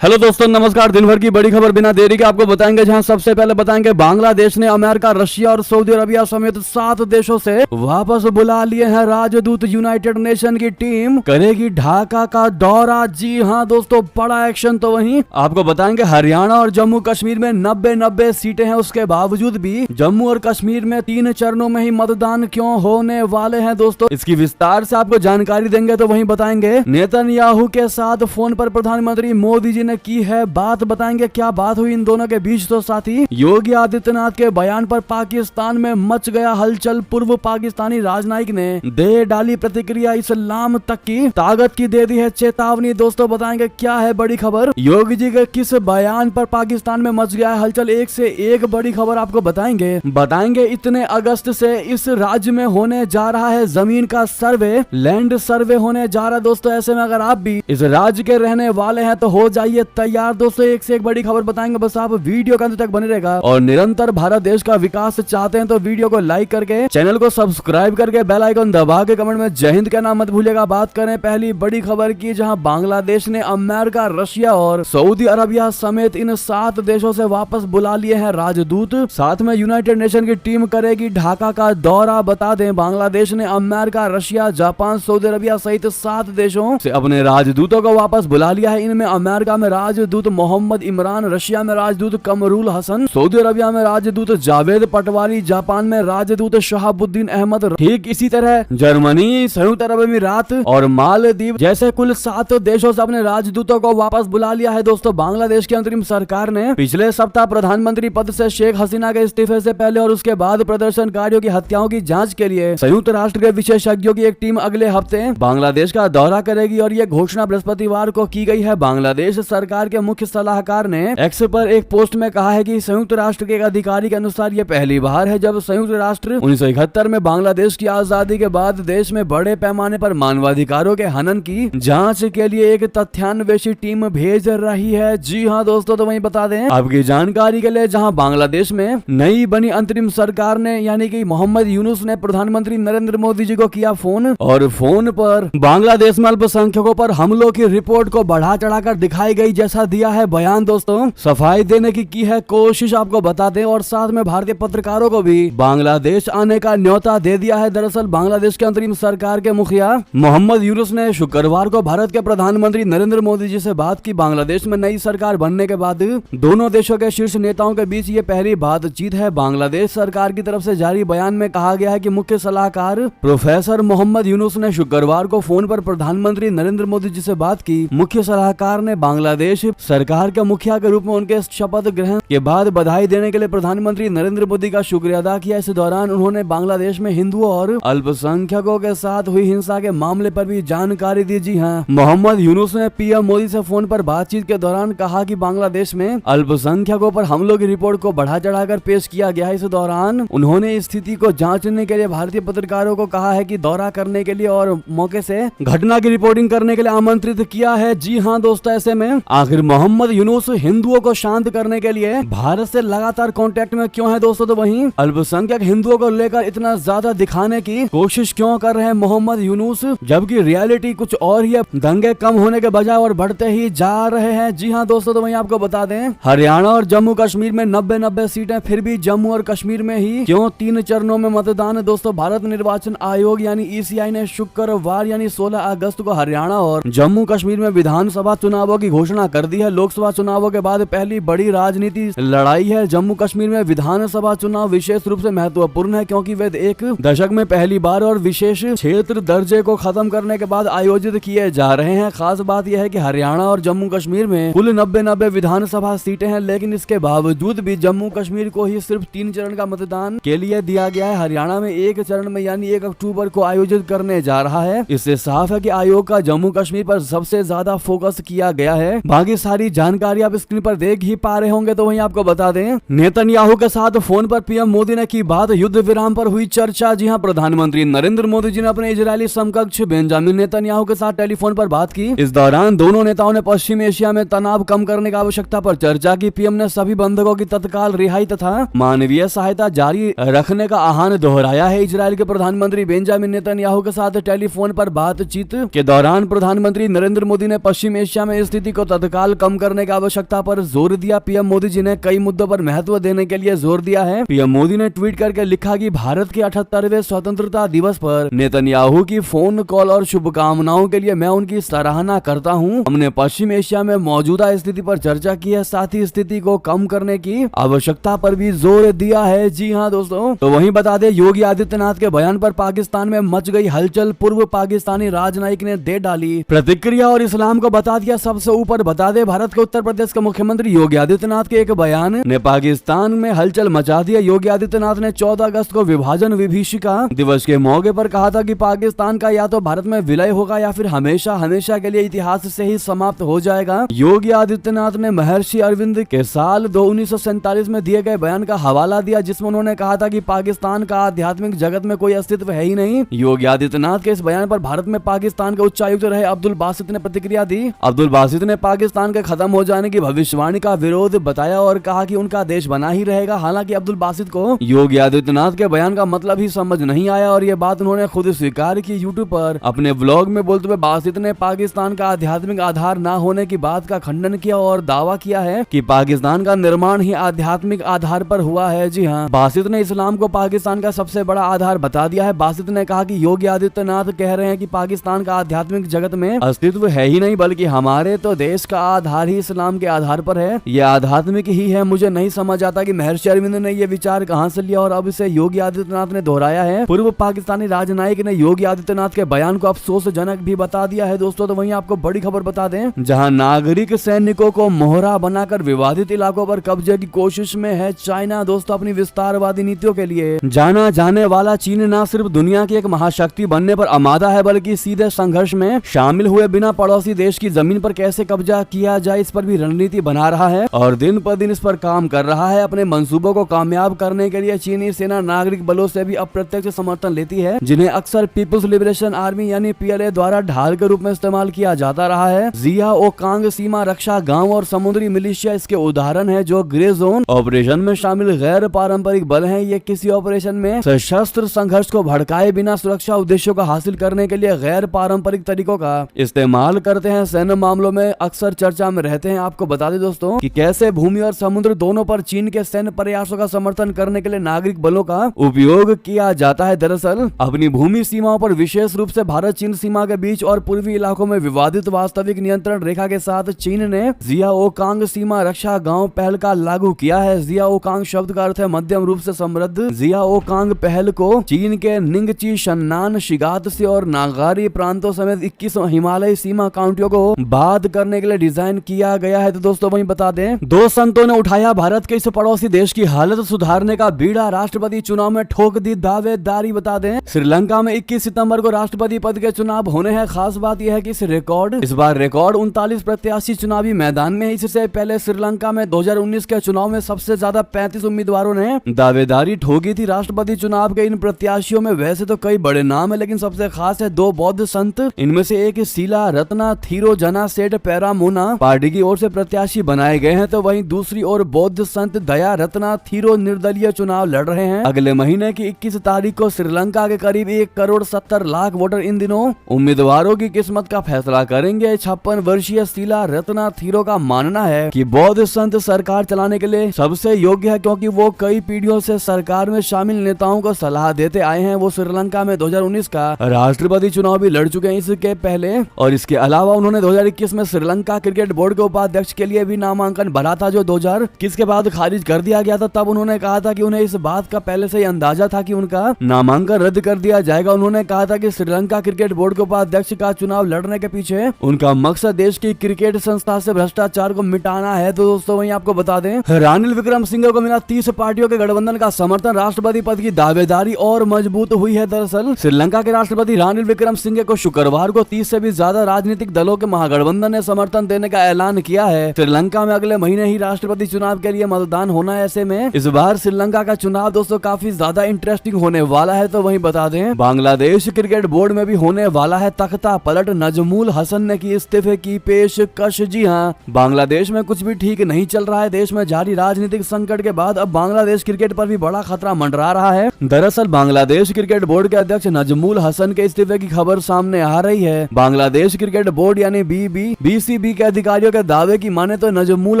Hello दोस्तों, नमस्कार। दिन भर की बड़ी खबर बिना देरी के आपको बताएंगे, जहां सबसे पहले बताएंगे बांग्लादेश ने अमेरिका, रशिया और सऊदी अरबिया समेत 7 देशों से वापस बुला लिए हैं राजदूत। यूनाइटेड नेशन की टीम करेगी ढाका का दौरा। जी हां दोस्तों, बड़ा एक्शन। तो वहीं आपको बताएंगे हरियाणा और जम्मू कश्मीर में 90 सीटें हैं, उसके बावजूद भी जम्मू और कश्मीर में 3 चरणों में ही मतदान क्यों होने वाले हैं दोस्तों, इसकी विस्तार से आपको जानकारी देंगे। तो वहीं बताएंगे नेतन्याहू के साथ फोन पर प्रधानमंत्री मोदी जी ने की है बात, बताएंगे क्या बात हुई इन दोनों के बीच। तो साथ ही योगी आदित्यनाथ के बयान पर पाकिस्तान में मच गया हलचल। पूर्व पाकिस्तानी राजनयिक ने दे डाली प्रतिक्रिया, इस्लाम तक की ताकत की दे दी है चेतावनी। दोस्तों बताएंगे क्या है बड़ी खबर, योगी जी के किस बयान पर पाकिस्तान में मच गया है हलचल। एक से एक बड़ी खबर आपको बताएंगे इतने अगस्त से इस राज्य में होने जा रहा है जमीन का सर्वे, लैंड सर्वे होने जा रहा है दोस्तों। ऐसे में अगर आप भी इस राज्य के रहने वाले हैं तो हो जाइए तैयार दोस्तों। एक से एक बड़ी खबर बताएंगे, बस आप वीडियो के अंत तक बने रहेगा। और निरंतर भारत देश का विकास चाहते हैं तो वीडियो को लाइक करके, चैनल को सब्सक्राइब करके, बेल आइकन दबा के कमेंट में जय हिंद कहना मत भूलिएगा। बात करें पहली बड़ी खबर की, जहां बांग्लादेश ने अमेरिका, रशिया और सऊदी अरबिया समेत इन 7 देशों से वापस बुला लिए हैं राजदूत। साथ में यूनाइटेड नेशन की टीम करेगी ढाका का दौरा। बता दें बांग्लादेश ने America, Russia, Japan, Saudi Arabia सहित 7 देशों से अपने राजदूतों को वापस बुला लिया है। इनमें अमेरिका में राजदूत मोहम्मद इमरान, रशिया में राजदूत कमरुल हसन, सऊदी अरबिया में राजदूत जावेद पटवारी, जापान में राजदूत शहाबुद्दीन अहमद, ठीक इसी तरह जर्मनी, संयुक्त अरब अमीरात और मालदीव जैसे कुल 7 देशों से अपने राजदूतों को वापस बुला लिया है दोस्तों। बांग्लादेश की अंतरिम सरकार ने पिछले सप्ताह प्रधानमंत्री पद से शेख हसीना के इस्तीफे से पहले और उसके बाद प्रदर्शनकारियों की हत्याओं की जांच के लिए संयुक्त राष्ट्र के विशेषज्ञों की एक टीम अगले हफ्ते बांग्लादेश का दौरा करेगी और ये घोषणा बृहस्पतिवार को की गई है। बांग्लादेश सरकार के मुख्य सलाहकार ने एक्स पर एक पोस्ट में कहा है कि संयुक्त राष्ट्र के एक अधिकारी के अनुसार ये पहली बार है जब संयुक्त राष्ट्र 1971 में बांग्लादेश की आजादी के बाद देश में बड़े पैमाने पर मानवाधिकारों के हनन की जांच के लिए एक तथ्यान्वेषी टीम भेज रही है। जी हां दोस्तों, तो वहीं बता दें आपकी जानकारी के लिए, जहां बांग्लादेश में नई बनी अंतरिम सरकार ने यानी कि मोहम्मद यूनुस ने प्रधानमंत्री नरेंद्र मोदी जी को किया फोन और फोन पर बांग्लादेश में अल्पसंख्यकों पर हमलों की रिपोर्ट को बढ़ा चढ़ाकर दिखाई गई जैसा दिया है बयान। दोस्तों सफाई देने की है कोशिश आपको बता दें, और साथ में भारतीय पत्रकारों को भी बांग्लादेश आने का न्योता दे दिया है। दरअसल बांग्लादेश के अंतरिम सरकार के मुखिया मोहम्मद यूनुस ने शुक्रवार को भारत के प्रधानमंत्री नरेंद्र मोदी जी से बात की। बांग्लादेश में नई सरकार बनने के बाद दोनों देशों के शीर्ष नेताओं के बीच ये पहली बातचीत है। बांग्लादेश सरकार की तरफ से जारी बयान में कहा गया है कि मुख्य सलाहकार प्रोफेसर मोहम्मद यूनुस ने शुक्रवार को फोन पर प्रधानमंत्री नरेंद्र मोदी जी से बात की। मुख्य सलाहकार ने बांग्लादेश सरकार के मुखिया के रूप में उनके शपथ ग्रहण के बाद बधाई देने के लिए प्रधानमंत्री नरेंद्र मोदी का शुक्रिया अदा किया। इस दौरान उन्होंने बांग्लादेश में हिंदुओं और अल्पसंख्यकों के साथ हुई हिंसा के मामले पर भी जानकारी दी। जी हां, मोहम्मद यूनुस ने पीएम मोदी से फोन पर बातचीत के दौरान कहा कि बांग्लादेश में अल्पसंख्यकों पर हमलों की रिपोर्ट को बढ़ा चढ़ाकर पेश किया गया है। इस दौरान उन्होंने स्थिति को जांचने के लिए भारतीय पत्रकारों को कहा है कि दौरा करने के लिए और मौके से घटना की रिपोर्टिंग करने के लिए आमंत्रित किया है। जी हां दोस्तों, ऐसे में आखिर मोहम्मद यूनुस हिंदुओं को शांत करने के लिए भारत से लगातार कांटेक्ट में क्यों है दोस्तों। तो वहीं अल्पसंख्यक हिंदुओं को लेकर इतना ज्यादा दिखाने की कोशिश क्यों कर रहे हैं मोहम्मद यूनुस, जबकि रियलिटी कुछ और ही है। दंगे कम होने के बजाय और बढ़ते ही जा रहे हैं। जी हां दोस्तों, तो वहीं आपको बता दें हरियाणा और जम्मू कश्मीर में 90 सीटें, फिर भी जम्मू और कश्मीर में ही क्यों 3 चरणों में मतदान है दोस्तों। भारत निर्वाचन आयोग यानी ईसीआई ने शुक्रवार यानी 16 अगस्त को हरियाणा और जम्मू कश्मीर में विधानसभा चुनावों की घोषणा कर दी है। लोकसभा चुनावों के बाद पहली बड़ी राजनीति लड़ाई है। जम्मू कश्मीर में विधानसभा चुनाव विशेष रूप से महत्वपूर्ण है क्योंकि वे एक दशक में पहली बार और विशेष क्षेत्र दर्जे को खत्म करने के बाद आयोजित किए जा रहे हैं। खास बात यह है कि हरियाणा और जम्मू कश्मीर में कुल 90 विधानसभा सीटें हैं, लेकिन इसके बावजूद भी जम्मू कश्मीर को ही सिर्फ 3 चरण का मतदान के लिए दिया गया है। हरियाणा में 1 चरण में यानी 1 अक्टूबर को आयोजित करने जा रहा है। इससे साफ है कि आयोग का जम्मू कश्मीर पर सबसे ज्यादा फोकस किया गया है। बाकी सारी जानकारी आप स्क्रीन पर देख ही पा रहे होंगे। तो वहीं आपको बता दें नेतन्याहू के साथ फोन पर पीएम मोदी ने की बात, युद्ध विराम पर हुई चर्चा। जी हां, प्रधानमंत्री नरेंद्र मोदी जी ने अपने इजरायली समकक्ष बेंजामिन नेतन्याहू के साथ टेलीफोन पर बात की। इस दौरान दोनों नेताओं ने पश्चिम एशिया में तनाव कम करने की आवश्यकता पर चर्चा की। पीएम ने सभी बंधकों की तत्काल रिहाई तथा मानवीय सहायता जारी रखने का आह्वान दोहराया है। इजरायल के प्रधानमंत्री बेंजामिन नेतन्याहू के साथ टेलीफोन पर बातचीत के दौरान प्रधानमंत्री नरेंद्र मोदी ने पश्चिम एशिया में स्थिति को तत्काल कम करने की आवश्यकता पर जोर दिया। पीएम मोदी जी ने कई मुद्दों पर महत्व देने के लिए जोर दिया है। पीएम मोदी ने ट्वीट करके लिखा कि भारत के 78वें स्वतंत्रता दिवस पर नेतन्याहू की फोन कॉल और शुभकामनाओं के लिए मैं उनकी सराहना करता हूं। हमने पश्चिम एशिया में मौजूदा स्थिति पर चर्चा की है, साथ ही स्थिति को कम करने की आवश्यकता पर भी जोर दिया है। जी हाँ दोस्तों, तो वहीं बता दें योगी आदित्यनाथ के बयान पर पाकिस्तान में मच गई हलचल। पूर्व पाकिस्तानी राजनयिक ने दे डाली प्रतिक्रिया और इस्लाम को बता दिया सबसे ऊपर। बता दें भारत के उत्तर प्रदेश के मुख्यमंत्री योगी आदित्यनाथ के एक बयान ने पाकिस्तान में हलचल मचा दिया। योगी आदित्यनाथ ने 14 अगस्त को विभाजन विभीषिका दिवस के मौके पर कहा था कि पाकिस्तान का या तो भारत में विलय होगा या फिर हमेशा हमेशा के लिए इतिहास से ही समाप्त हो जाएगा। योगी आदित्यनाथ ने महर्षि अरविंद के साल 1947 में दिए गए बयान का हवाला दिया, जिसमें उन्होंने कहा था कि पाकिस्तान का आध्यात्मिक जगत में कोई अस्तित्व है ही नहीं। योगी आदित्यनाथ के इस बयान पर भारत में पाकिस्तान के उच्चायुक्त रहे अब्दुल बासित ने प्रतिक्रिया दी। अब्दुल बासित ने पाकिस्तान के खत्म हो जाने की भविष्यवाणी का विरोध बताया और कहा कि उनका देश बना ही रहेगा। हालांकि अब्दुल बासित को योगी आदित्यनाथ के बयान का मतलब ही समझ नहीं आया और ये बात उन्होंने खुद स्वीकार की यूट्यूब पर। अपने व्लॉग में बोलते हुए बासित ने पाकिस्तान का आध्यात्मिक आधार न होने की बात का खंडन किया और दावा किया है कि पाकिस्तान का निर्माण ही आध्यात्मिक आधार पर हुआ है। जी हाँ, बासित ने इस्लाम को पाकिस्तान का सबसे बड़ा आधार बता दिया है। बासित ने कहा कि योगी आदित्यनाथ कह रहे हैं कि पाकिस्तान का आध्यात्मिक जगत में अस्तित्व है ही नहीं, बल्कि हमारे तो देश का आधार ही इस्लाम के आधार पर है। यह आध्यात्मिक ही है। मुझे नहीं समझ आता कि महर्षि अरविंद ने यह विचार कहां से लिया और अब इसे योगी आदित्यनाथ ने दोहराया है। पूर्व पाकिस्तानी राजनयिक ने योगी आदित्यनाथ के बयान को अफसोसजनक भी बता दिया है। दोस्तों, तो वहीं आपको बड़ी खबर बता दें, जहां नागरिक सैनिकों को मोहरा बनाकर विवादित इलाकों पर कब्जे की कोशिश में है चाइना। दोस्तों, अपनी विस्तारवादी नीतियों के लिए जाना जाने वाला चीन न सिर्फ दुनिया की एक महाशक्ति बनने पर आमादा है, बल्कि सीधे संघर्ष में शामिल हुए बिना पड़ोसी देश की जमीन पर कैसे कब्जा किया जाए इस पर भी रणनीति बना रहा है और दिन पर दिन इस पर काम कर रहा है। अपने मंसूबों को कामयाब करने के लिए चीनी सेना नागरिक बलों से भी अप्रत्यक्ष समर्थन लेती है, जिन्हें अक्सर पीपुल्स लिबरेशन आर्मी यानी PLA द्वारा ढाल के रूप में इस्तेमाल किया जाता रहा है। जिया ओ कांग सीमा रक्षा गांव और समुद्री मिलिशिया इसके उदाहरण है, जो ग्रे जोन ऑपरेशन में शामिल गैर पारंपरिक बल हैं। ये किसी ऑपरेशन में सशस्त्र संघर्ष को भड़काए बिना सुरक्षा उद्देश्यों को हासिल करने के लिए गैर पारंपरिक तरीकों का इस्तेमाल करते हैं। सैन्य मामलों में अक्सर चर्चा में रहते हैं। आपको बता दें दोस्तों कि कैसे भूमि और समुद्र दोनों पर चीन के सैन्य प्रयासों का समर्थन करने के लिए नागरिक बलों का उपयोग किया जाता है। दरअसल अपनी भूमि सीमाओं पर विशेष रूप से भारत चीन सीमा के बीच और पूर्वी इलाकों में विवादित वास्तविक नियंत्रण रेखा के साथ चीन ने जियाओकांग सीमा रक्षा गांव पहल का लागू किया है। जियाओकांग शब्द का अर्थ है मध्यम रूप से समृद्ध। जियाओकांग पहल को चीन के निंगची, शन्नान, शिगात्से और नागारी प्रांतों समेत 21 हिमालयी सीमा काउंटियों को बाध करने के लिए डिजाइन किया गया है। तो दोस्तों वहीं बता दें, दो संतों ने उठाया भारत के इस पड़ोसी देश की हालत सुधारने का बीड़ा, राष्ट्रपति चुनाव में ठोक दी दावेदारी। बता दें, श्रीलंका में 21 सितंबर को राष्ट्रपति पद के चुनाव होने हैं। खास बात यह है कि इस बार रिकॉर्ड 39 प्रत्याशी चुनावी मैदान में। इससे पहले श्रीलंका में 2019 के चुनाव में सबसे ज्यादा 35 उम्मीदवारों ने दावेदारी ठोकी थी। राष्ट्रपति चुनाव के इन प्रत्याशियों में वैसे तो कई बड़े नाम है, लेकिन सबसे खास है 2 बौद्ध संत। इनमें से एक शीला रत्ना थीरोजना सेठ पैरामोना पार्टी की ओर से प्रत्याशी बनाए गए हैं, तो वहीं दूसरी ओर बौद्ध संत दया रत्ना थीरो निर्दलीय चुनाव लड़ रहे हैं। अगले महीने की 21 तारीख को श्रीलंका के करीब 1,70,00,000 वोटर इन दिनों उम्मीदवारों की किस्मत का फैसला करेंगे। 56 वर्षीय शीला रत्ना थीरो का मानना है कि बौद्ध संत सरकार चलाने के लिए सबसे योग्य है, क्योंकि वो कई पीढ़ियों से सरकार में शामिल नेताओं को सलाह देते आए हैं। वो श्रीलंका में 2019 का राष्ट्रपति चुनाव भी लड़ चुके हैं इसके पहले, और इसके अलावा उन्होंने 2021 में श्रीलंका क्रिकेट बोर्ड के उपाध्यक्ष के लिए भी नामांकन भरा था, जो 2021 के बाद खारिज कर दिया गया था। तब उन्होंने कहा था कि उन्हें इस बात का पहले से ही अंदाजा था कि उनका नामांकन रद्द कर दिया जाएगा। उन्होंने कहा था कि श्रीलंका क्रिकेट बोर्ड के उपाध्यक्ष का चुनाव लड़ने के पीछे उनका मकसद देश की क्रिकेट संस्था से भ्रष्टाचार को मिटाना है। तो दोस्तों वहीं आपको बता दें, रानिल विक्रमसिंघे को मिला 30 पार्टियों के गठबंधन का समर्थन। राष्ट्रपति पद की दावेदारी और मजबूत हुई है। दरअसल श्रीलंका के राष्ट्रपति रानिल विक्रमसिंघे को शुक्रवार को 30 से भी ज्यादा राजनीतिक दलों के महागठबंधन ने समर्थन देने का ऐलान किया है। श्रीलंका में अगले महीने ही राष्ट्रपति चुनाव के लिए मतदान होना है। ऐसे में इस बार श्रीलंका का चुनाव दोस्तों काफी ज्यादा इंटरेस्टिंग होने वाला है। तो वहीं बता दें, बांग्लादेश क्रिकेट बोर्ड में भी होने वाला है तख्ता पलट। नजमुल हसन ने की इस्तीफे की पेशकश। जी हाँ, बांग्लादेश में कुछ भी ठीक नहीं चल रहा है। देश में जारी राजनीतिक संकट के बाद अब बांग्लादेश क्रिकेट पर भी बड़ा खतरा मंडरा रहा है। दरअसल बांग्लादेश क्रिकेट बोर्ड के अध्यक्ष नजमुल हसन के इस्तीफे की खबर सामने आ रही है। बांग्लादेश क्रिकेट बोर्ड यानी BCB बीसीबी के अधिकारियों के दावे की माने तो नजमुल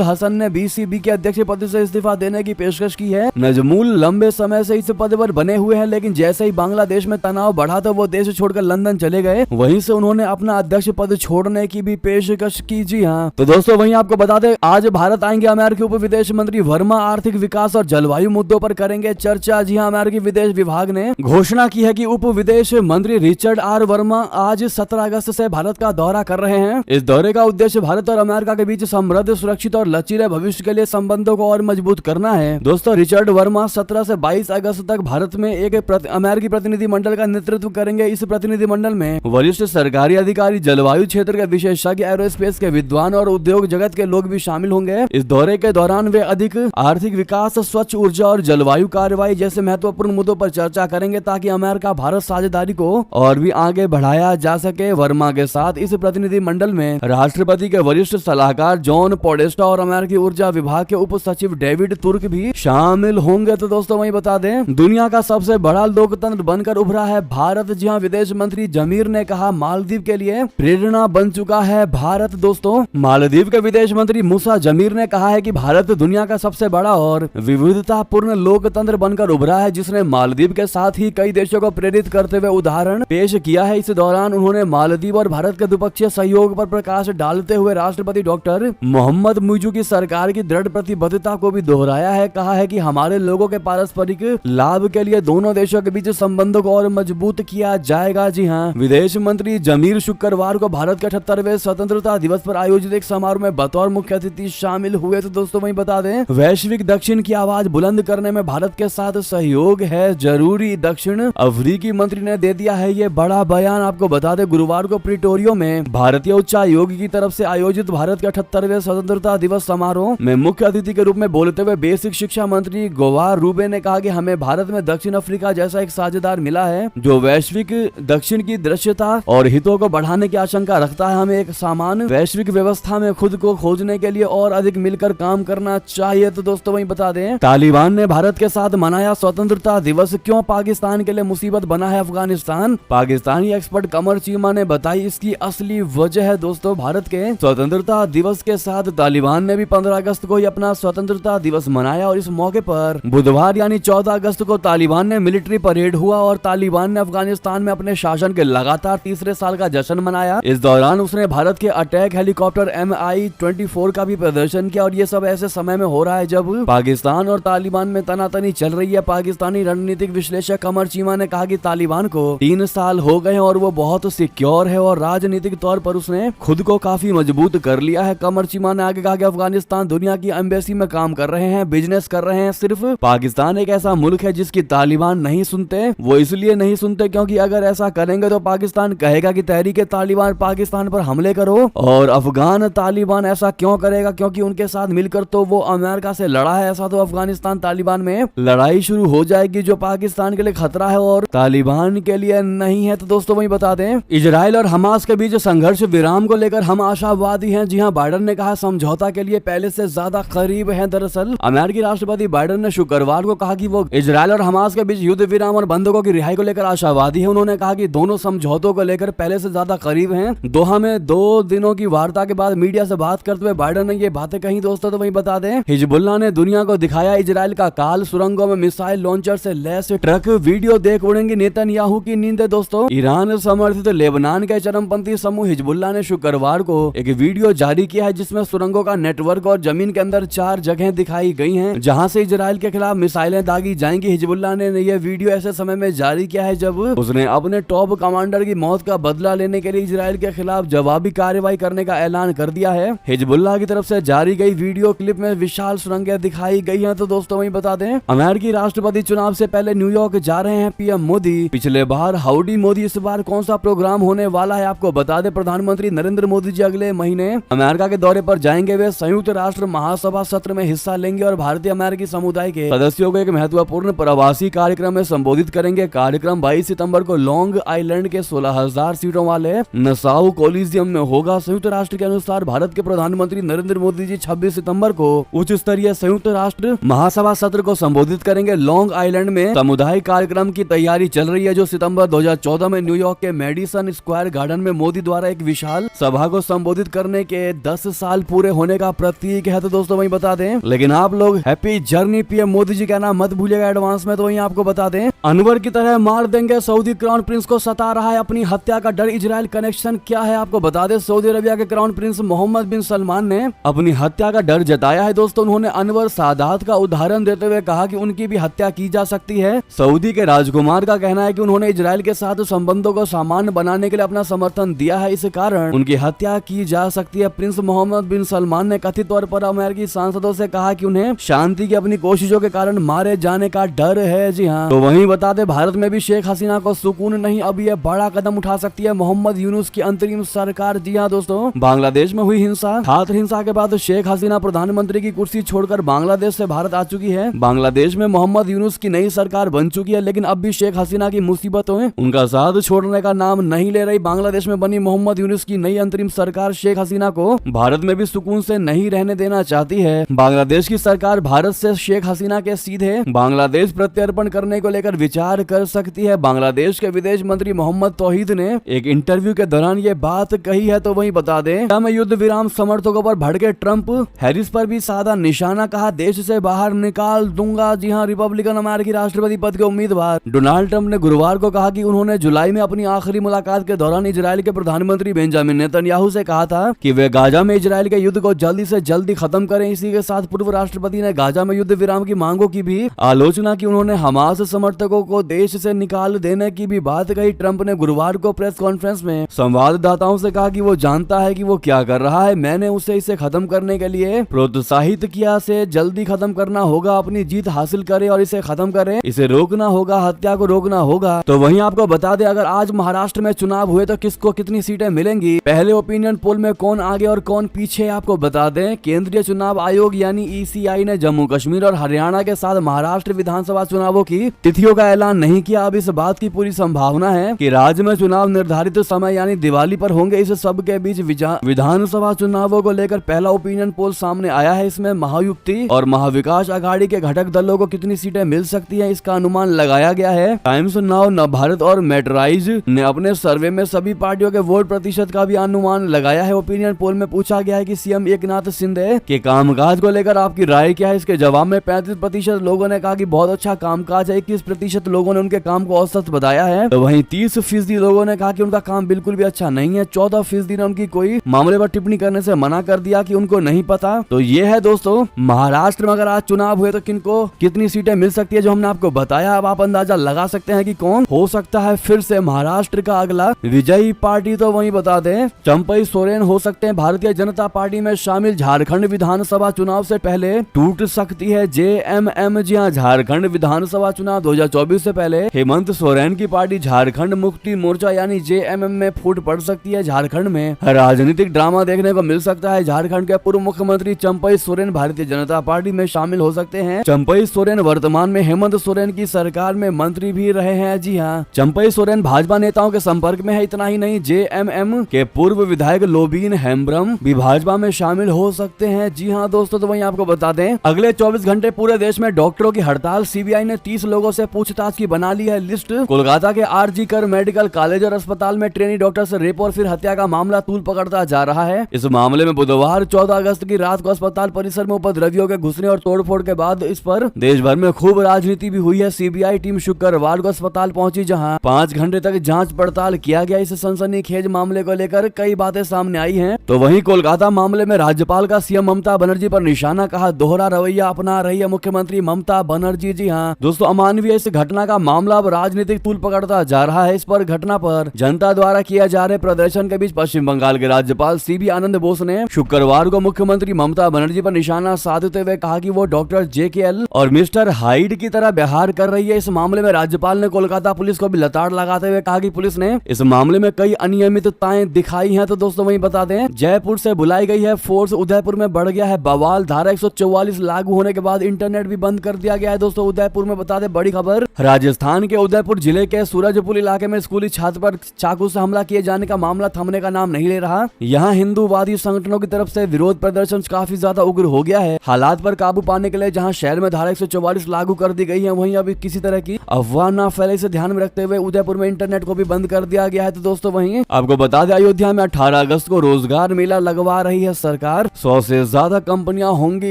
हसन ने बीसीबी के अध्यक्ष पद से इस्तीफा देने की पेशकश की है। नजमुल लंबे समय से इस पद पर बने हुए हैं, लेकिन जैसे ही बांग्लादेश में तनाव बढ़ा तो वो देश छोड़कर लंदन चले गए। वहीं से उन्होंने अपना अध्यक्ष पद छोड़ने की भी पेशकश की। जी हाँ, तो दोस्तों वहीं आपको बता दें, आज भारत आएंगे अमेरिकी उप विदेश मंत्री वर्मा। आर्थिक विकास और जलवायु मुद्दों पर करेंगे चर्चा। जी हाँ, अमेरिकी विदेश विभाग ने घोषणा की है कि उप विदेश मंत्री रिचर्ड आर वर्मा आज 17 अगस्त से भारत का दौरा कर रहे हैं। इस दौरे का उद्देश्य भारत और अमेरिका के बीच समृद्ध, सुरक्षित और लचीले भविष्य के लिए संबंधों को और मजबूत करना है। दोस्तों, रिचर्ड वर्मा 17 से 22 अगस्त तक भारत में एक अमेरिकी प्रतिनिधिमंडल का नेतृत्व करेंगे। इस प्रतिनिधिमंडल में वरिष्ठ सरकारी अधिकारी, जलवायु क्षेत्र के विशेषज्ञ, एरोस्पेस के विद्वान और उद्योग जगत के लोग भी शामिल होंगे। इस दौरे के दौरान वे अधिक आर्थिक विकास, स्वच्छ ऊर्जा और जलवायु कार्रवाई जैसे महत्वपूर्ण मुद्दों पर चर्चा करेंगे ताकि अमेरिका भारत साझेदारी को और भी आगे बढ़ाया जा सके। वर्मा के साथ इस प्रतिनिधिमंडल में राष्ट्रपति के वरिष्ठ सलाहकार जॉन पोडेस्टा और अमेरिकी ऊर्जा विभाग के उप सचिव डेविड तुर्क भी शामिल होंगे। तो दोस्तों वही बता दें, दुनिया का सबसे बड़ा लोकतंत्र बनकर उभरा है भारत। जी हाँ, विदेश मंत्री जमीर ने कहा मालदीव के लिए प्रेरणा बन चुका है भारत। दोस्तों, मालदीव के विदेश मंत्री मूसा जमीर ने कहा है कि भारत दुनिया का सबसे बड़ा और विविधतापूर्ण लोकतंत्र बनकर उभरा है, जिसने मालदीव के साथ ही कई देशों को प्रेरित करते हुए उदाहरण पेश किया है। इस दौरान उन्होंने मालदीव और भारत के द्विपक्षीय सहयोग पर प्रकाश डालते हुए राष्ट्रपति डॉक्टर मोहम्मद मुइजू की सरकार की दृढ़ प्रतिबद्धता को भी दोहराया है। कहा है कि हमारे लोगों के पारस्परिक लाभ के लिए दोनों देशों के बीच संबंधों को और मजबूत किया जाएगा। जी हाँ, विदेश मंत्री जमीर शुक्रवार को भारत के 78वें स्वतंत्रता दिवस पर आयोजित एक समारोह में बतौर मुख्य अतिथि शामिल हुए। तो दोस्तों वही बता दें, वैश्विक दक्षिण की आवाज बुलंद करने में भारत के साथ सहयोग है जरूरी। दक्षिण अफ्रीकी मंत्री ने दे दिया है ये बड़ा बयान। आपको बता दें, गुरुवार को प्रिटोरियो में भारतीय उच्चायोग की तरफ से आयोजित भारत के 78वें स्वतंत्रता दिवस समारोह में मुख्य अतिथि के रूप में बोलते हुए बेसिक शिक्षा मंत्री गोवार रूबे ने कहा कि हमें भारत में दक्षिण अफ्रीका जैसा एक साझेदार मिला है जो वैश्विक दक्षिण की दृश्यता और हितों को बढ़ाने की आशंका रखता है। हमें एक समान वैश्विक व्यवस्था में खुद को खोजने के लिए और अधिक मिलकर काम करना चाहिए। तो दोस्तों वही बता दें, तालिबान ने भारत के साथ मनाया स्वतंत्रता दिवस। क्यों पाकिस्तान के लिए मुसीबत बना है अफगानिस्तान? पाकिस्तानी एक्सपर्ट कमर चीमा ने बताई इसकी असली वजह है। दोस्तों, भारत के स्वतंत्रता दिवस के साथ तालिबान ने भी 15 अगस्त को ही अपना स्वतंत्रता दिवस मनाया और इस मौके पर बुधवार यानी 14 अगस्त को तालिबान ने मिलिट्री परेड हुआ और तालिबान ने अफगानिस्तान में अपने शासन के लगातार तीसरे साल का जश्न मनाया। इस दौरान उसने भारत के अटैक हेलीकॉप्टर MI-24 का भी प्रदर्शन किया और ये सब ऐसे समय में हो रहा है जब पाकिस्तान और तालिबान में तनातनी चल रही है। पाकिस्तानी रणनीतिक विश्लेषक कमर चीमा ने कहा कि तालिबान को 3 साल हो गए और वो बहुत सिक्योर है और राजनीतिक तौर पर उसने खुद को काफी मजबूत कर लिया है। कमर चीमा ने आगे कहा कि अफगानिस्तान दुनिया की एम्बेसी में काम कर रहे हैं, बिजनेस कर रहे हैं। सिर्फ पाकिस्तान एक ऐसा मुल्क है जिसकी तालिबान नहीं सुनते। वो इसलिए नहीं सुनते क्योंकि अगर ऐसा करेंगे तो पाकिस्तान कहेगा कि तहरीके तालिबान पाकिस्तान पर हमले करो, और अफगान तालिबान ऐसा क्यों करेगा क्योंकि उनके साथ मिलकर तो वो अमेरिका से लड़ा है। ऐसा तो अफगानिस्तान तालिबान में लड़ाई शुरू हो जाएगी जो पाकिस्तान के लिए खतरा है और तालिबान के लिए नहीं है। तो दोस्तों वही बता दें, इजराइल और हमास के बीच संघर्ष विराम को लेकर हम आशावादी हैं। जी हां, बाइडेन ने कहा समझौता के लिए पहले से ज्यादा करीब है। दरअसल अमेरिकी राष्ट्रपति बाइडेन ने शुक्रवार को कहा कि वो इजराइल और हमास के बीच युद्ध विराम और बंधकों की रिहाई को लेकर आशावादी है। उन्होंने कहा कि दोनों समझौतों को लेकर पहले से ज्यादा करीब हैं। दोहा में 2 दिनों की वार्ता के बाद मीडिया से बात करते हुए बाइडेन ने ये बातें कही। दोस्तों तो वही बता दें, हिजबुल्लाह ने दुनिया को दिखाया इजराइल का काल। सुरंगों में मिसाइल लॉन्चर से लैस ट्रक, वीडियो देख उड़ेंगी नेतन्याहू की नींदें। दोस्तों, ईरान समर्थित लेबनान के चरमपंथी समूह हिजबुल्लाह ने शुक्रवार को एक वीडियो जारी किया है जिसमें सुरंगों का नेटवर्क और जमीन के अंदर 4 जगह दिखाई गई हैं जहां से इजराइल के खिलाफ मिसाइलें दागी जाएंगी। हिजबुल्लाह ने यह वीडियो ऐसे समय में जारी किया है जब उसने अपने टॉप कमांडर की मौत का बदला लेने के लिए इजराइल के खिलाफ जवाबी कार्रवाई करने का ऐलान कर दिया है। हिजबुल्लाह की तरफ से जारी गई वीडियो क्लिप में विशाल सुरंगें दिखाई गई हैं। तो दोस्तों वही बता दें, अमेरिकी राष्ट्रपति चुनाव से पहले न्यूयॉर्क जा रहे हैं पीएम मोदी। पिछले बार हाउडी मोदी, इस बार कौन सा प्रोग्राम होने वाला है आपको बता दें। प्रधानमंत्री नरेंद्र मोदी जी अगले महीने अमेरिका के दौरे पर जाएंगे। वे संयुक्त राष्ट्र महासभा सत्र में हिस्सा लेंगे और भारतीय अमेरिकी समुदाय के सदस्यों को एक महत्वपूर्ण प्रवासी कार्यक्रम में संबोधित करेंगे। कार्यक्रम 22 सितंबर को लॉन्ग आइलैंड के 16,000 सीटों वाले नसाउ कोलिजियम में होगा। संयुक्त राष्ट्र के अनुसार भारत के प्रधानमंत्री नरेंद्र मोदी जी 26 सितंबर को उच्च स्तरीय संयुक्त राष्ट्र महासभा सत्र को संबोधित करेंगे। लॉन्ग आइलैंड में सामुदायिक कार्यक्रम की तैयारी चल रही है जो सितंबर 2014 में न्यूयॉर्क के मेडिसन स्क्वायर गार्डन में मोदी द्वारा एक विशाल सभा को संबोधित संबोधित करने के 10 साल पूरे होने का प्रतीक है। तो दोस्तों वही बता दें, लेकिन आप लोग happy journey PM Modi ji कहना मत भूलिएगा एडवांस में। तो वही आपको बता दें, अनवर की तरह मार देंगे, सऊदी क्राउन प्रिंस को सता रहा है अपनी हत्या का डर, इजराइल कनेक्शन क्या है आपको बता दें। सऊदी अरबिया के क्राउन प्रिंस मोहम्मद बिन सलमान ने अपनी हत्या का डर जताया है। दोस्तों उन्होंने अनवर सादात का उदाहरण देते हुए कहा कि उनकी भी हत्या की जा सकती है। सऊदी के राजकुमार का कहना है कि उन्होंने इजराइल के साथ संबंधों को सामान्य बनाने के लिए अपना समर्थन दिया है, इस कारण उनकी हत्या की जा सकती है। प्रिंस मोहम्मद बिन सलमान ने कथित तौर पर अमेरिकी सांसदों से कहा कि उन्हें शांति की अपनी कोशिशों के कारण मारे जाने का डर है। जी हाँ, तो वहीं बता दें, भारत में भी शेख हसीना को सुकून नहीं, अब यह बड़ा कदम उठा सकती है मोहम्मद यूनुस की अंतरिम सरकार। जी हाँ दोस्तों, बांग्लादेश में हुई हिंसा, छात्र हिंसा के बाद शेख हसीना प्रधानमंत्री की कुर्सी छोड़कर बांग्लादेश से भारत आ चुकी है। बांग्लादेश में मोहम्मद यूनुस की नई सरकार बन चुकी है, लेकिन अब भी शेख हसीना की मुसीबतों उनका साथ छोड़ने का नाम नहीं ले रही। बांग्लादेश में बनी मोहम्मद यूनुस की नई अंतरिम सरकार शेख हसीना को भारत में भी सुकून से नहीं रहने देना चाहती है। बांग्लादेश की सरकार भारत से शेख हसीना के सीधे बांग्लादेश प्रत्यर्पण करने को लेकर विचार कर सकती है। बांग्लादेश के विदेश मंत्री मोहम्मद तौहीद ने एक इंटरव्यू के दौरान ये बात कही है। तो वही बता दें, मैं युद्ध विराम समर्थकों पर भड़के ट्रंप, हैरिस पर भी साधा निशाना, कहा देश से बाहर निकाल दूंगा। जी हाँ, रिपब्लिकन अमेरिकी राष्ट्रपति पद के उम्मीदवार डोनाल्ड ट्रंप ने गुरुवार को कहा कि उन्होंने जुलाई में अपनी आखिरी मुलाकात के दौरान इजराइल के प्रधानमंत्री बेंजामिन नेतन्याहू से कहा था कि वे गाजा में इजराइल के युद्ध को जल्दी से जल्दी खत्म करें। इसी के साथ पूर्व राष्ट्रपति ने गाजा में युद्ध विराम की मांगों की भी आलोचना की। उन्होंने हमास समर्थकों को देश से निकाल देने की भी बात कही। ट्रंप ने गुरुवार को प्रेस कॉन्फ्रेंस में संवाददाताओं से कहा कि वो जानता है कि वो क्या कर रहा है, मैंने उसे इसे खत्म करने के लिए प्रोत्साहित किया, से जल्दी खत्म करना होगा, अपनी जीत हासिल करे और इसे खत्म करे, इसे रोकना होगा, हत्या को रोकना होगा। तो वहीं आपको बता दें, अगर आज महाराष्ट्र में चुनाव हुए तो किसको कितनी सीटें मिलेंगी, पहले ओपिनियन पोल में कौन आगे और कौन पीछे, आपको बता दें केंद्रीय चुनाव आयोग यानी ईसीआई ने जम्मू कश्मीर और हरियाणा के साथ महाराष्ट्र विधानसभा चुनावों की तिथियों का ऐलान नहीं किया। अब इस बात की पूरी संभावना है कि राज्य में चुनाव निर्धारित समय यानी दिवाली पर होंगे। इस सब के बीच विधानसभा चुनावों को लेकर पहला ओपिनियन पोल सामने आया है। इसमें महायुक्ति और महाविकास अघाड़ी के घटक दलों को कितनी सीटें मिल सकती हैं, इसका अनुमान लगाया गया है। टाइम्स नाउ, नवभारत और मेटराइज ने अपने सर्वे में सभी पार्टियों के वोट प्रतिशत का भी अनुमान लगाया है। ओपिनियन पोल में पूछा गया है कि सीएम एकनाथ शिंदे के कामकाज को लेकर आपकी राय क्या है। इसके जवाब में 35% लोगों ने कहा कि बहुत अच्छा कामकाज है, 21% लोगों ने उनके काम को औसत बताया है, तो वहीं 30% लोगों ने कहा कि उनका काम बिल्कुल भी अच्छा नहीं है। 14% ने उनकी कोई मामले पर टिप्पणी करने से मना कर दिया कि उनको नहीं पता। तो ये है दोस्तों महाराष्ट्र में अगर आज चुनाव हुए तो किनको कितनी सीटें मिल सकती है, जो हमने आपको बताया। अब आप अंदाजा लगा सकते हैं कि कौन हो सकता है फिर से महाराष्ट्र का अगला विजयी पार्टी। तो वही बता दें, चंपई सोरेन हो सकते हैं भारतीय जनता पार्टी में शामिल। झारखंड विधानसभा चुनाव से पहले टूट सकती है जेएमएम। जी हाँ, झारखंड विधानसभा चुनाव 2024 से पहले हेमंत सोरेन की पार्टी झारखंड मुक्ति मोर्चा यानी जेएमएम में फूट पड़ सकती है। झारखंड में राजनीतिक ड्रामा देखने को मिल सकता है। झारखंड के पूर्व मुख्यमंत्री चंपई सोरेन भारतीय जनता पार्टी में शामिल हो सकते हैं। चंपई सोरेन वर्तमान में हेमंत सोरेन की सरकार में मंत्री भी रहे हैं। जी हाँ, चंपई सोरेन भाजपा नेताओं के संपर्क में है। इतना ही नहीं, जेएमएम के पूर्व विधायक लोबीन हेम्ब्रम भी भाजपा में शामिल हो सकते हैं। जी हाँ दोस्तों, तो वहीं आपको बता दें, अगले 24 घंटे पूरे देश में डॉक्टरों की हड़ताल। सीबीआई ने 30 लोगों से पूछताछ की बना ली है लिस्ट। कोलकाता के आरजी कर मेडिकल कॉलेज और अस्पताल में ट्रेनी डॉक्टर से रेप और फिर हत्या का मामला तूल पकड़ता जा रहा है। इस मामले में बुधवार 14 अगस्त की रात को अस्पताल परिसर में उपद्रवियों के घुसने और तोड़फोड़ के बाद इस पर देश भर में खूब राजनीति भी हुई है। सीबीआई टीम शुक्रवार को अस्पताल पहुंची, जहां 5 घंटे तक जांच पड़ताल किया गया। इस सनसनीखेज मामले को लेकर कई बातें सामने आई हैं। तो वहीं कोलकाता मामले में राज्यपाल का सीएम ममता बनर्जी पर निशाना, कहा दोहरा रवैया अपना रही है मुख्यमंत्री ममता बनर्जी। जी हाँ दोस्तों, अमानवीय इस घटना का मामला अब राजनीतिक तूल पकड़ता जा रहा है। इस पर घटना पर जनता द्वारा किया जा रहे प्रदर्शन के बीच पश्चिम बंगाल के राज्यपाल सीबी आनंद बोस ने शुक्रवार को मुख्यमंत्री ममता बनर्जी पर निशाना साधते हुए कहा कि वो डॉक्टर जेकेएल और मिस्टर हाइड की तरह व्यवहार कर रही है। इस मामले में राज्यपाल ने कोलकाता पुलिस को भी लताड़ लगाते हुए कहा कि पुलिस ने इस मामले में कई अनियमितताएं दिखाई हैं। तो दोस्तों वहीं बता दें, जयपुर से बुलाई गई है फोर्स, उदयपुर में बढ़ गया है बवाल। धारा 144 लागू होने के बाद इंटरनेट भी बंद कर दिया गया है। दोस्तों उदयपुर में बता दें बड़ी खबर, राजस्थान के उदयपुर जिले के सूरजपुर इलाके में स्कूली छात्र पर चाकू से हमला किए जाने का मामला थमने का नाम नहीं ले रहा। यहाँ हिंदूवादी संगठनों की तरफ से विरोध प्रदर्शन काफी ज्यादा उग्र हो गया है। हालात पर काबू पाने के लिए जहाँ शहर में धारा 144 लागू कर दी गई है, वहीं अभी किसी तरह की अफवाह न फैले, इसे ध्यान में रखते हुए उदयपुर में इंटरनेट को भी बंद कर दिया गया है। तो दोस्तों वहीं आपको बता दें, अयोध्या में 18 अगस्त अगस्त को रोजगार मेला लगवा रही है सरकार। 100 से ज्यादा कंपनियां होंगी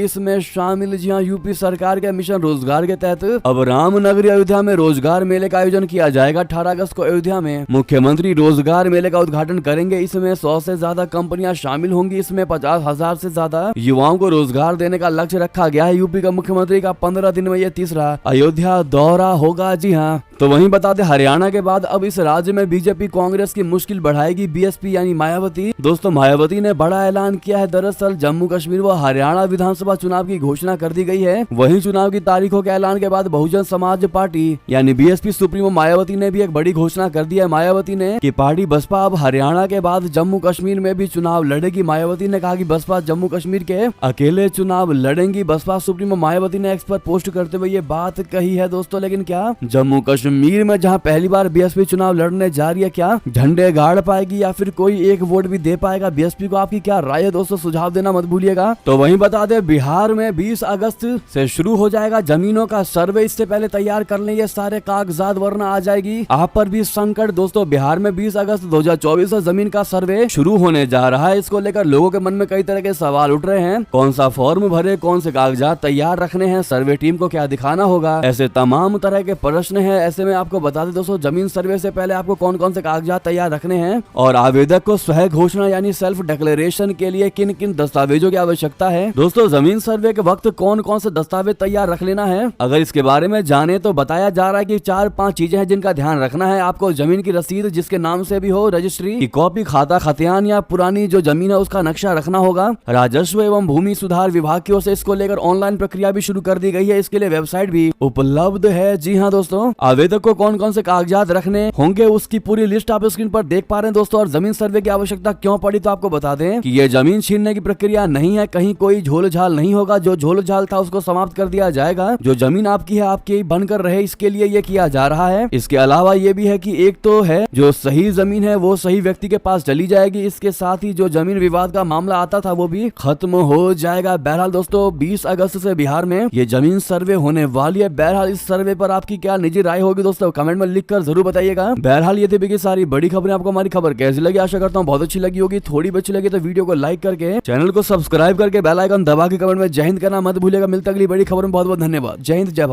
इसमें शामिल। जी हाँ, यूपी सरकार के मिशन रोजगार के तहत अब रामनगरी अयोध्या में रोजगार मेले का आयोजन किया जाएगा। 18 अगस्त को अयोध्या में मुख्यमंत्री रोजगार मेले का उद्घाटन करेंगे। इसमें 100 से ज्यादा कंपनियां शामिल होंगी। इसमें 50,000 से ज्यादा युवाओं को रोजगार देने का लक्ष्य रखा गया है। यूपी का मुख्यमंत्री का 15 दिन में यह तीसरा अयोध्या दौरा होगा। जी हाँ, तो वहीं बता दें हरियाणा के बाद अब इस राज्य में बीजेपी कांग्रेस की मुश्किल बढ़ाएगी बीएसपी यानी मायावती। दोस्तों, मायावती ने बड़ा ऐलान किया है। दरअसल जम्मू कश्मीर व हरियाणा विधानसभा चुनाव की घोषणा कर दी गई है। वहीं चुनाव की तारीखों के ऐलान के बाद बहुजन समाज पार्टी यानी बीएसपी सुप्रीमो मायावती ने भी एक बड़ी घोषणा कर दी है। मायावती ने कि पार्टी बसपा अब हरियाणा के बाद जम्मू कश्मीर में भी चुनाव लड़ेगी। मायावती ने कहा कि बसपा जम्मू कश्मीर के अकेले चुनाव लड़ेंगी। बसपा सुप्रीमो मायावती ने एक्स पर पोस्ट करते हुए ये बात कही है। दोस्तों, लेकिन क्या जम्मू कश्मीर में जहां पहली बार बीएसपी चुनाव लड़ने जा रही है, क्या झंडे गाड़ पाएगी या फिर कोई एक वोट भी दे पाएगा बीएसपी को? आपकी क्या राय है दोस्तों? सुझाव देना मत भूलिएगा। तो वहीं बता दें बिहार में 20 अगस्त से शुरू हो जाएगा जमीनों का सर्वे। इससे पहले तैयार कर लें ये सारे कागजात वरना आ जाएगी आप पर भी संकट। दोस्तों, बिहार में 20 अगस्त 2024 से जमीन का सर्वे शुरू होने जा रहा है। इसको लेकर लोगों के मन में कई तरह के सवाल उठ रहे हैं। कौन सा फॉर्म भरे, कौन से कागजात तैयार रखने हैं, सर्वे टीम को क्या दिखाना होगा, ऐसे तमाम तरह के प्रश्न हैं। ऐसे में आपको बता दें दोस्तों, जमीन सर्वे से पहले आपको कौन कौन से कागजात तैयार रखने हैं और आवेदक को स्व घोषणा यानी सेल्फ डिक्लेरेशन के लिए किन किन दस्तावेजों की आवश्यकता है। दोस्तों, जमीन सर्वे के वक्त कौन कौन से दस्तावेज तैयार रख लेना है, अगर इसके बारे में जाने तो बताया जा रहा है कि 4-5 चीजें हैं जिनका ध्यान रखना है आपको। जमीन की रसीद जिसके नाम से भी हो, रजिस्ट्री की कॉपी, खाता खतियान या पुरानी जो जमीन है उसका नक्शा रखना होगा। राजस्व एवं भूमि सुधार विभाग की ओर से इसको लेकर ऑनलाइन प्रक्रिया भी शुरू कर दी गई है। इसके लिए वेबसाइट भी उपलब्ध है। जी हाँ दोस्तों, आवेदक को कौन कौन से कागजात रखने होंगे उसकी पूरी लिस्ट आप स्क्रीन पर देख पा रहे हैं दोस्तों। और जमीन सर्वे की आवश्यकता क्यों पड़ी, तो आपको बता दें कि ये जमीन छीनने की प्रक्रिया नहीं है। कहीं कोई झोल झाल नहीं होगा। जो झोल झाल था उसको समाप्त कर दिया जाएगा। जो जमीन आपकी है आपकी बनकर रहे, इसके लिए ये किया जा रहा है। इसके अलावा ये भी है कि एक तो है जो सही जमीन है वो सही व्यक्ति के पास चली जाएगी। इसके साथ ही जो जमीन विवाद का मामला आता था वो भी खत्म हो जाएगा। बहरहाल दोस्तों, 20 अगस्त से बिहार में ये जमीन सर्वे होने वाली है। बहरहाल इस सर्वे पर आपकी क्या निजी राय होगी दोस्तों, कमेंट में लिखकर जरूर बताइएगा। बहरहाल ये थी सारी बड़ी खबरें। आपको हमारी खबर कैसी लगी, आशा करता हूँ बहुत अच्छी लगी होगी। थोड़ी भी अच्छी लगी तो वीडियो को लाइक करके चैनल को सब्सक्राइब करके बेल आइकन दबा के कमेंट में जय हिंद करना मत भूलिएगा। मिलता अगली बड़ी खबर में। बहुत बहुत धन्यवाद। जय हिंद, जय भारत।